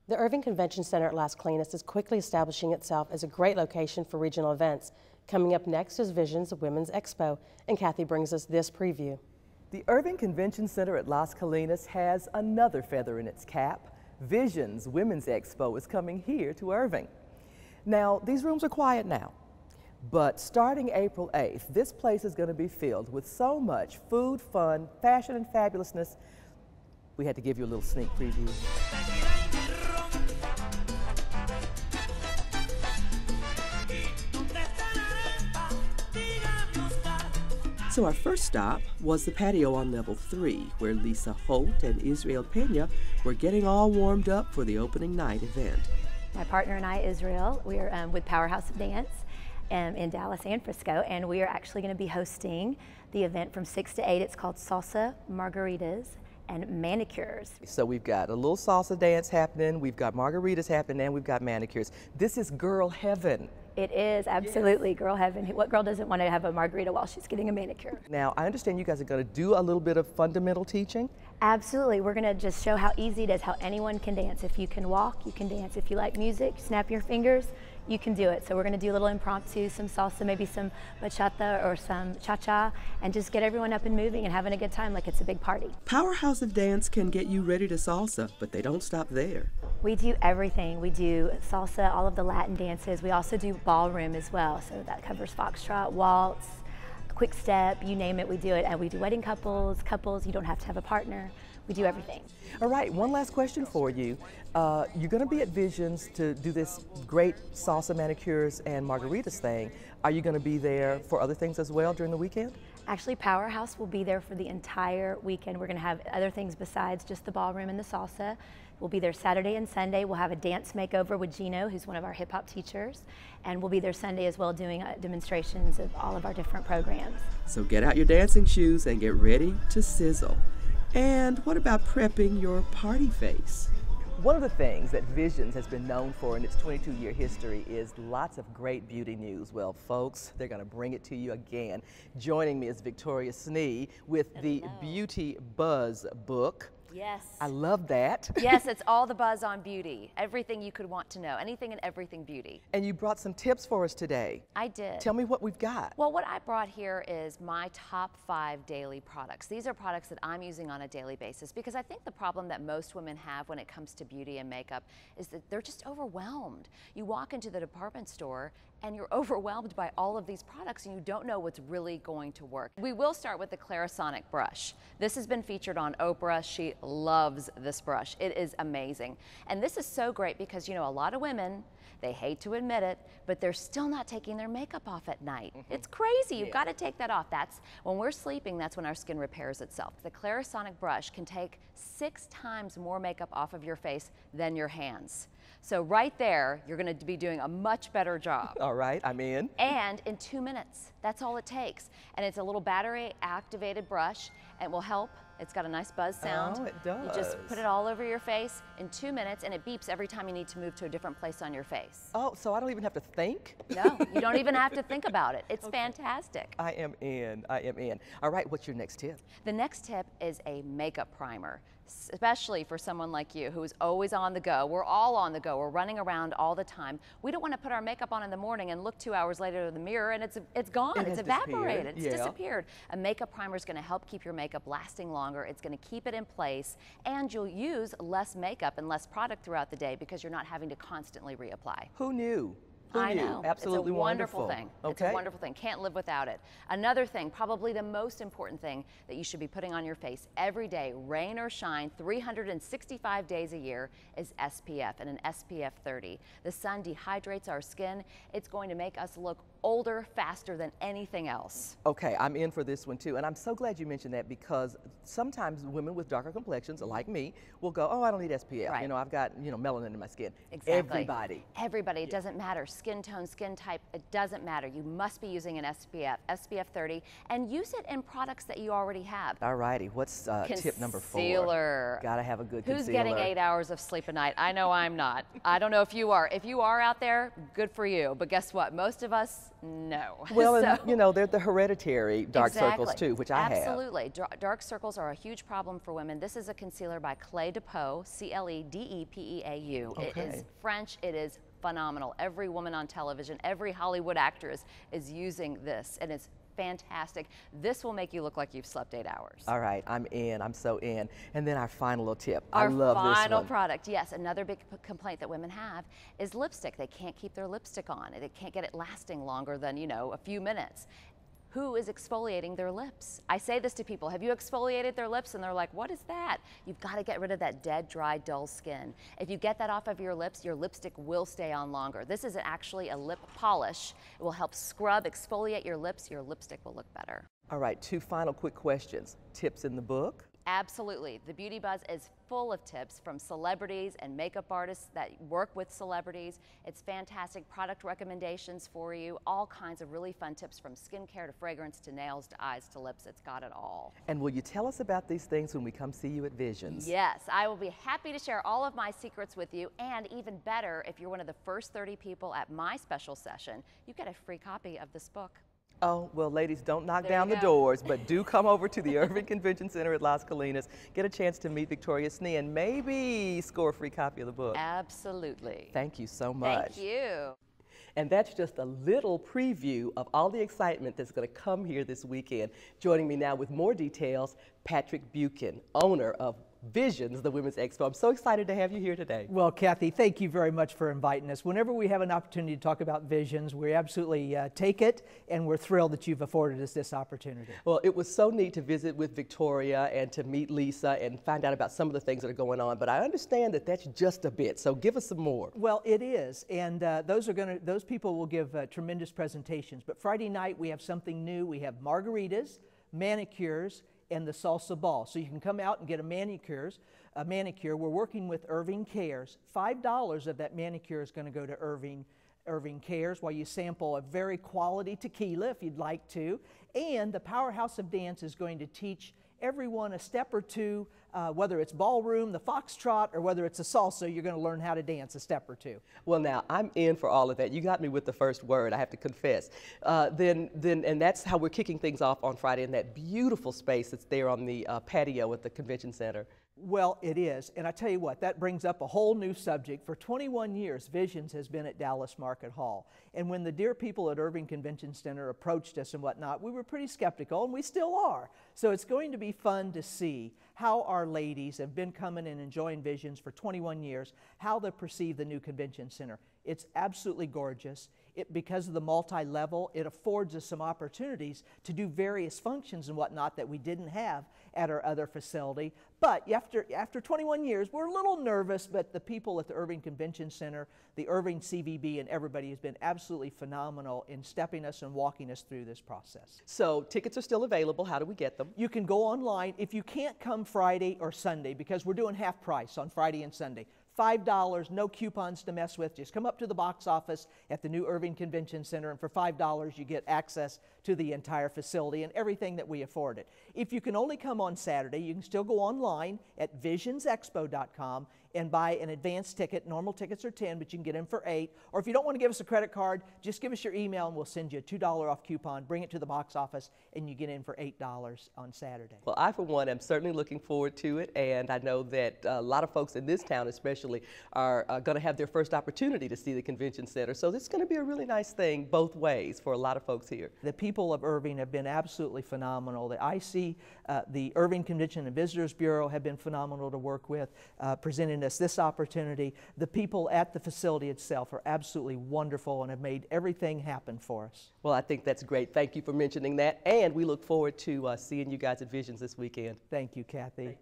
The Irving Convention Center at Las Colinas is quickly establishing itself as a great location for regional events. Coming up next is Visions of Women's Expo, and Kathy brings us this preview. The Irving Convention Center at Las Colinas has another feather in its cap. Visions Women's Expo is coming here to Irving. Now, these rooms are quiet now, but starting April 8th, this place is going to be filled with so much food, fun, fashion, and fabulousness. We had to give you a little sneak preview. So our first stop was the patio on level 3, where Lisa Holt and Israel Pena were getting all warmed up for the opening night event. My partner and I, Israel, we are with Powerhouse of Dance in Dallas and Frisco, and we are actually going to be hosting the event from 6 to 8. It's called Salsa, Margaritas, and Manicures. So we've got a little salsa dance happening, we've got margaritas happening, and we've got manicures. This is girl heaven. It is absolutely girl heaven. What girl doesn't want to have a margarita while she's getting a manicure? Now, I understand you guys are going to do a little bit of fundamental teaching. Absolutely. We're going to just show how easy it is, how anyone can dance. If you can walk, you can dance. If you like music, snap your fingers, you can do it. So we're going to do a little impromptu, some salsa, maybe some bachata or some cha-cha, and just get everyone up and moving and having a good time like it's a big party. Powerhouse of Dance can get you ready to salsa, but they don't stop there. We do everything. We do salsa, all of the Latin dances. We also do ballroom as well. So that covers foxtrot, waltz, quick step, you name it, we do it. And we do wedding couples, you don't have to have a partner. We do everything. All right, one last question for you. You're going to be at Visions to do this great salsa manicures and margaritas thing. Are you going to be there for other things as well during the weekend? Actually, Powerhouse will be there for the entire weekend. We're going to have other things besides just the ballroom and the salsa. We'll be there Saturday and Sunday. We'll have a dance makeover with Gino, who's one of our hip hop teachers. And we'll be there Sunday as well doing demonstrations of all of our different programs. So get out your dancing shoes and get ready to sizzle. And what about prepping your party face? One of the things that Visions has been known for in its 22-year history is lots of great beauty news. Well, folks, they're going to bring it to you again. Joining me is Victoria Snee with the Beauty Buzz book. Yes. I love that. Yes, it's all the buzz on beauty. Everything you could want to know. Anything and everything beauty. And you brought some tips for us today. I did. Tell me what we've got. Well, what I brought here is my top 5 daily products. These are products that I'm using on a daily basis because I think the problem that most women have when it comes to beauty and makeup is that they're just overwhelmed. You walk into the department store and you're overwhelmed by all of these products and you don't know what's really going to work. We will start with the Clarisonic brush. This has been featured on Oprah. She loves this brush. It is amazing. And this is so great because, you know, a lot of women, they hate to admit it, but they're still not taking their makeup off at night. It's crazy. You've got to take that off. That's when we're sleeping, that's when our skin repairs itself. The Clarisonic brush can take 6 times more makeup off of your face than your hands. So right there, you're going to be doing a much better job. All right, I'm in. And in 2 minutes, that's all it takes. And it's a little battery activated brush and it will help. It's got a nice buzz sound. Oh, it does. You just put it all over your face in 2 minutes and it beeps every time you need to move to a different place on your face. Oh, so I don't even have to think? No, you don't even have to think about it. It's fantastic. I am in, I am in. All right, what's your next tip? The next tip is a makeup primer, especially for someone like you who is always on the go. We're all on the go. We're running around all the time. We don't want to put our makeup on in the morning and look 2 hours later in the mirror and it's gone. It's evaporated. It's disappeared. A makeup primer is going to help keep your makeup lasting longer. It's going to keep it in place and you'll use less makeup and less product throughout the day because you're not having to constantly reapply. Who knew? I know. Absolutely it's a wonderful wonderful thing. Okay. It's a wonderful thing. Can't live without it. Another thing, probably the most important thing that you should be putting on your face every day, rain or shine, 365 days a year, is SPF and an SPF 30. The sun dehydrates our skin. It's going to make us look older faster than anything else. Okay, I'm in for this one too. And I'm so glad you mentioned that because sometimes women with darker complexions, like me, will go, oh, I don't need SPF. Right. You know, I've got, you know, melanin in my skin. Exactly. Everybody. Everybody. It doesn't matter. skin tone, skin type, it doesn't matter. You must be using an SPF 30, and use it in products that you already have. All righty, what's tip number 4? Concealer. Gotta have a good Who's concealer. getting 8 hours of sleep a night? I know I'm not. I don't know if you are. If you are out there, good for you. But guess what? Most of us, no. Well, So, and you know, they're the hereditary dark circles too, which I have. Absolutely. Dark circles are a huge problem for women. This is a concealer by Clé de Peau, C-L-E-D-E-P-E-A-U. Okay. It is French. It is phenomenal. Every woman on television, every Hollywood actress is using this, and it's fantastic. This will make you look like you've slept 8 hours. All right, I'm in. I'm so in. And then our final little tip. Our I love this one. final product, yes. Another big complaint that women have is lipstick. They can't keep their lipstick on. They can't get it lasting longer than, you know, a few minutes. Who is exfoliating their lips? I say this to people, have you exfoliated their lips? And they're like, what is that? You've got to get rid of that dead, dry, dull skin. If you get that off of your lips, your lipstick will stay on longer. This is actually a lip polish. It will help scrub, exfoliate your lips. Your lipstick will look better. All right, 2 final quick questions. Tips in the book? Absolutely. The Beauty Buzz is full of tips from celebrities and makeup artists that work with celebrities. It's fantastic product recommendations for you, all kinds of really fun tips from skincare to fragrance to nails to eyes to lips. It's got it all. And will you tell us about these things when we come see you at Visions? Yes, I will be happy to share all of my secrets with you, and even better, if you're one of the first 30 people at my special session, you get a free copy of this book. Oh, well, ladies, don't knock There down you the go. doors, but do come over to the Irving Convention Center at Las Colinas, get a chance to meet Victoria Snee, and maybe score a free copy of the book. Absolutely. Thank you so much. Thank you. And that's just a little preview of all the excitement that's going to come here this weekend. Joining me now with more details, Patrick Buchan, owner of Visions, the Women's Expo. I'm so excited to have you here today. Well, Kathy, thank you very much for inviting us. Whenever we have an opportunity to talk about Visions, we absolutely take it, and we're thrilled that you've afforded us this opportunity. Well, it was so neat to visit with Victoria and to meet Lisa and find out about some of the things that are going on, but I understand that that's just a bit, so give us some more. Well, it is, and those people will give tremendous presentations. But Friday night we have something new. We have margaritas, manicures, and the salsa ball. So you can come out and get a manicure. We're working with Irving Cares. $5 of that manicure is going to go to Irving Cares while you sample a very quality tequila if you'd like to. And the Powerhouse of Dance is going to teach everyone a step or two, whether it's ballroom, the foxtrot, or whether it's a salsa, you're going to learn how to dance a step or two. Well, now, I'm in for all of that. You got me with the first word, I have to confess. And that's how we're kicking things off on Friday in that beautiful space that's there on the patio at the convention center. Well, it is, and I tell you what, that brings up a whole new subject. For 21 years, Visions has been at Dallas Market Hall, and when the dear people at Irving Convention Center approached us and whatnot, we were pretty skeptical, and we still are. So it's going to be fun to see how our ladies have been coming and enjoying Visions for 21 years, how they perceive the new convention center. It's absolutely gorgeous. Because of the multi-level, it affords us some opportunities to do various functions and whatnot that we didn't have at our other facility. But after 21 years, we're a little nervous, but the people at the Irving Convention Center, the Irving CVB, and everybody has been absolutely phenomenal in stepping us and walking us through this process. So tickets are still available. How do we get them? You can go online. If you can't come Friday or Sunday, because we're doing half price on Friday and Sunday, $5, no coupons to mess with. Just come up to the box office at the new Irving Convention Center, and for $5 you get access to the entire facility and everything that we afford it. If you can only come on Saturday, you can still go online at visionsexpo.com and buy an advance ticket. Normal tickets are $10, but you can get them for $8. Or if you don't want to give us a credit card, just give us your email and we'll send you a $2 off coupon. Bring it to the box office and you get in for $8 on Saturday. Well, I, for one, am certainly looking forward to it, and I know that a lot of folks in this town especially are going to have their first opportunity to see the convention center. So this is going to be a really nice thing both ways for a lot of folks here. The people of Irving have been absolutely phenomenal. The IC, the Irving Convention and Visitors Bureau have been phenomenal to work with, presenting us this opportunity. The people at the facility itself are absolutely wonderful and have made everything happen for us. Well, I think that's great. Thank you for mentioning that, and we look forward to seeing you guys at Visions this weekend. Thank you, Kathy.